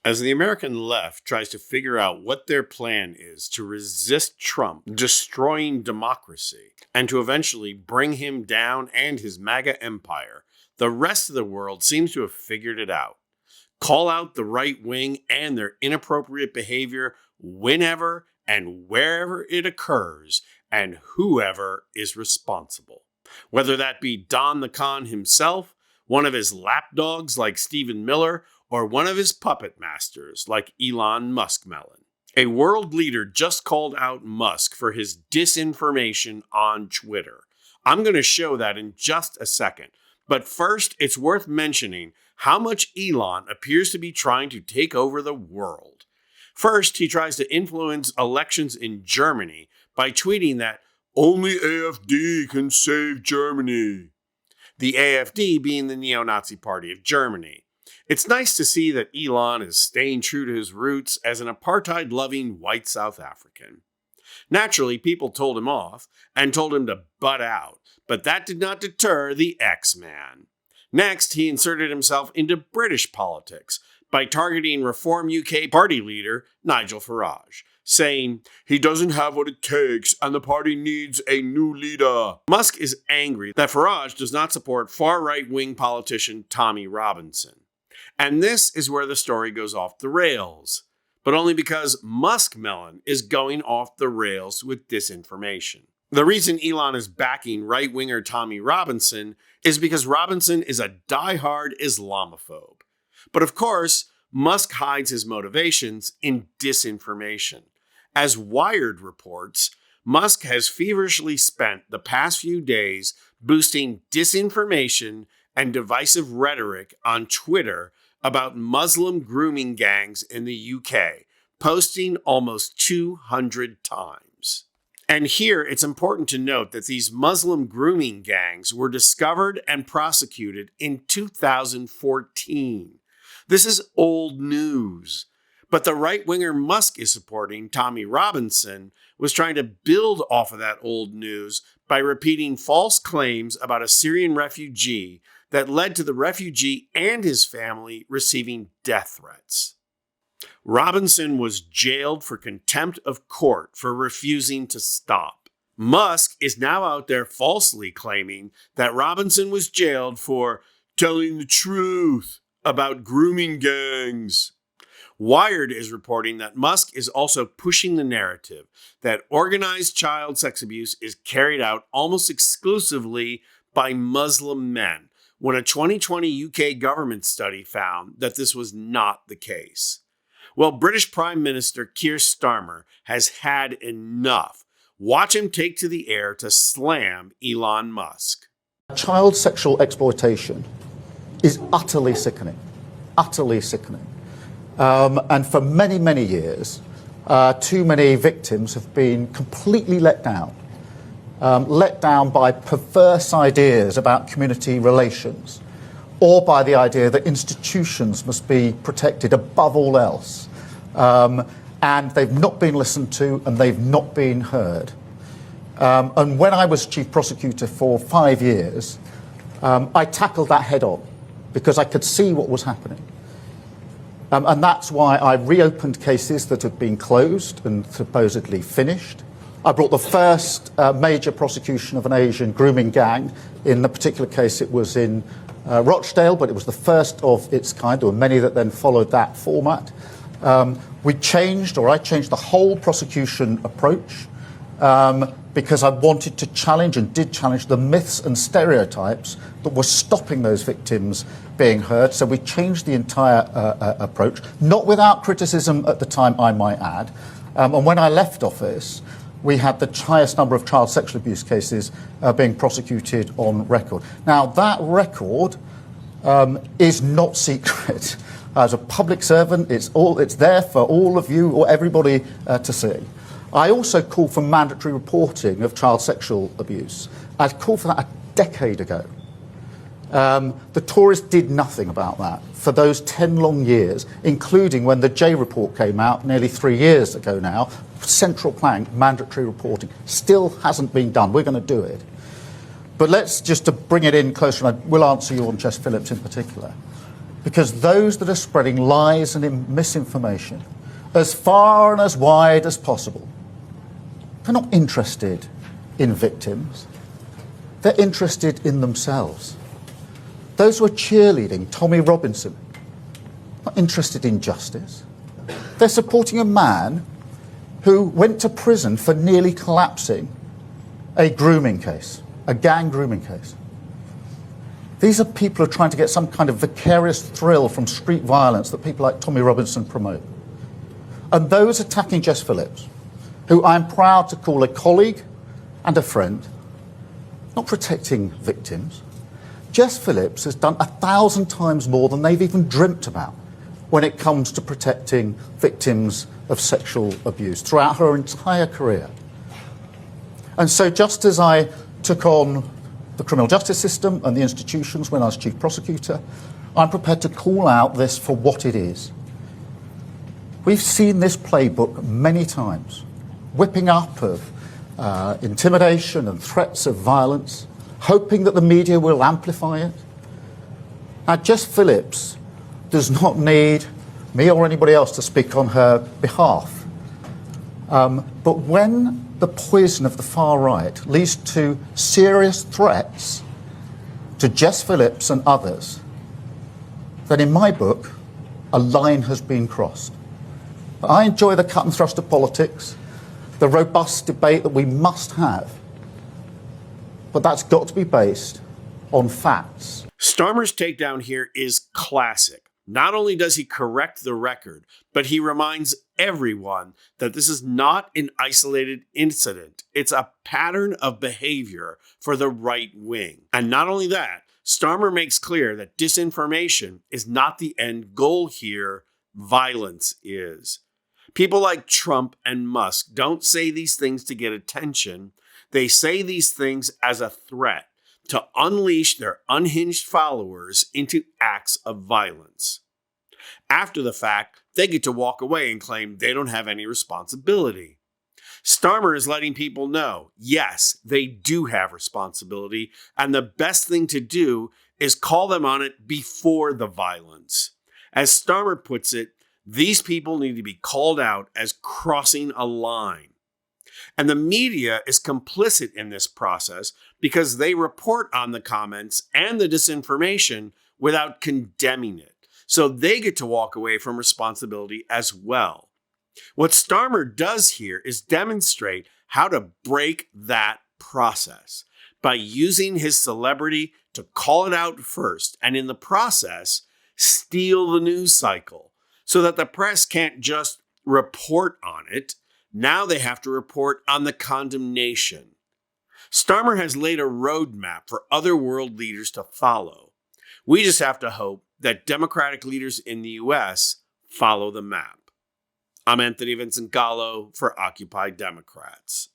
As the American left tries to figure out what their plan is to resist Trump destroying democracy and to eventually bring him down and his MAGA empire, the rest of the world seems to have figured it out. Call out the right wing and their inappropriate behavior whenever and wherever it occurs, and whoever is responsible. Whether that be Don the Con himself, one of his lapdogs like Stephen Miller, or one of his puppet masters like Elon Musk Melon. A world leader just called out Musk for his disinformation on Twitter. I'm going to show that in just a second. But first, it's worth mentioning how much Elon appears to be trying to take over the world. First, he tries to influence elections in Germany by tweeting that only AfD can save Germany. The AfD being the neo-Nazi party of Germany. It's nice to see that Elon is staying true to his roots as an apartheid-loving white South African. Naturally, people told him off and told him to butt out, but that did not deter the X-Man. Next, he inserted himself into British politics by targeting Reform UK party leader Nigel Farage, saying he doesn't have what it takes and the party needs a new leader. Musk is angry that Farage does not support far-right-wing politician Tommy Robinson. And this is where the story goes off the rails, but only because Musk Melon is going off the rails with disinformation. The reason Elon is backing right-winger Tommy Robinson is because Robinson is a die-hard Islamophobe. But of course, Musk hides his motivations in disinformation. As Wired reports, Musk has feverishly spent the past few days boosting disinformation and divisive rhetoric on Twitter about Muslim grooming gangs in the UK, posting almost 200 times. And here it's important to note that these Muslim grooming gangs were discovered and prosecuted in 2014. This is old news. But the right-winger Musk is supporting, Tommy Robinson, was trying to build off of that old news by repeating false claims about a Syrian refugee that led to the refugee and his family receiving death threats. Robinson was jailed for contempt of court for refusing to stop. Musk is now out there falsely claiming that Robinson was jailed for telling the truth about grooming gangs. Wired is reporting that Musk is also pushing the narrative that organized child sex abuse is carried out almost exclusively by Muslim men, when a 2020 UK government study found that this was not the case. Well, British Prime Minister Keir Starmer has had enough. Watch him take to the air to slam Elon Musk. Child sexual exploitation is utterly sickening. Utterly sickening. And for many, many years, too many victims have been completely let down by perverse ideas about community relations, or by the idea that institutions must be protected above all else. And they've not been listened to and they've not been heard. And when I was chief prosecutor for 5 years, I tackled that head on because I could see what was happening. And that's why I reopened cases that had been closed and supposedly finished. I brought the first major prosecution of an Asian grooming gang. In the particular case, it was in Rochdale, but it was the first of its kind. There were many that then followed that format. I changed the whole prosecution approach because I wanted to challenge and did challenge the myths and stereotypes that were stopping those victims being heard. So we changed the entire approach, not without criticism at the time, I might add. And when I left office, we had the highest number of child sexual abuse cases being prosecuted on record. Now, that record is not secret. As a public servant, it's there for all of you or everybody to see. I also called for mandatory reporting of child sexual abuse. I called for that a decade ago. The Tories did nothing about that for those 10 long years, including when the J report came out nearly 3 years ago now. Central plank, mandatory reporting, still hasn't been done. We're going to do it. But let's just to bring it in closer, and I will answer you on Chess Phillips in particular, because those that are spreading lies and misinformation as far and as wide as possible, they're not interested in victims. They're interested in themselves. Those who are cheerleading Tommy Robinson, not interested in justice. They're supporting a man who went to prison for nearly collapsing a grooming case, a gang grooming case. These are people who are trying to get some kind of vicarious thrill from street violence that people like Tommy Robinson promote. And those attacking Jess Phillips, who I'm proud to call a colleague and a friend, not protecting victims. Jess Phillips has done 1,000 times more than they've even dreamt about when it comes to protecting victims of sexual abuse throughout her entire career. And so just as I took on the criminal justice system and the institutions when I was chief prosecutor, I'm prepared to call out this for what it is. We've seen this playbook many times, whipping up of intimidation and threats of violence, hoping that the media will amplify it. Now, Jess Phillips does not need me or anybody else to speak on her behalf. But when the poison of the far right leads to serious threats to Jess Phillips and others, then in my book, a line has been crossed. I enjoy the cut and thrust of politics, the robust debate that we must have, but that's got to be based on facts. Starmer's takedown here is classic. Not only does he correct the record, but he reminds everyone that this is not an isolated incident. It's a pattern of behavior for the right wing. And not only that, Starmer makes clear that disinformation is not the end goal here. Violence is. People like Trump and Musk don't say these things to get attention. They say these things as a threat to unleash their unhinged followers into acts of violence. After the fact, they get to walk away and claim they don't have any responsibility. Starmer is letting people know, yes, they do have responsibility, and the best thing to do is call them on it before the violence. As Starmer puts it, these people need to be called out as crossing a line. And the media is complicit in this process because they report on the comments and the disinformation without condemning it. So they get to walk away from responsibility as well. What Starmer does here is demonstrate how to break that process by using his celebrity to call it out first, and in the process, steal the news cycle so that the press can't just report on it. Now they have to report on the condemnation. Starmer has laid a roadmap for other world leaders to follow. We just have to hope that Democratic leaders in the U.S. follow the map. I'm Anthony Vincent Gallo for Occupy Democrats.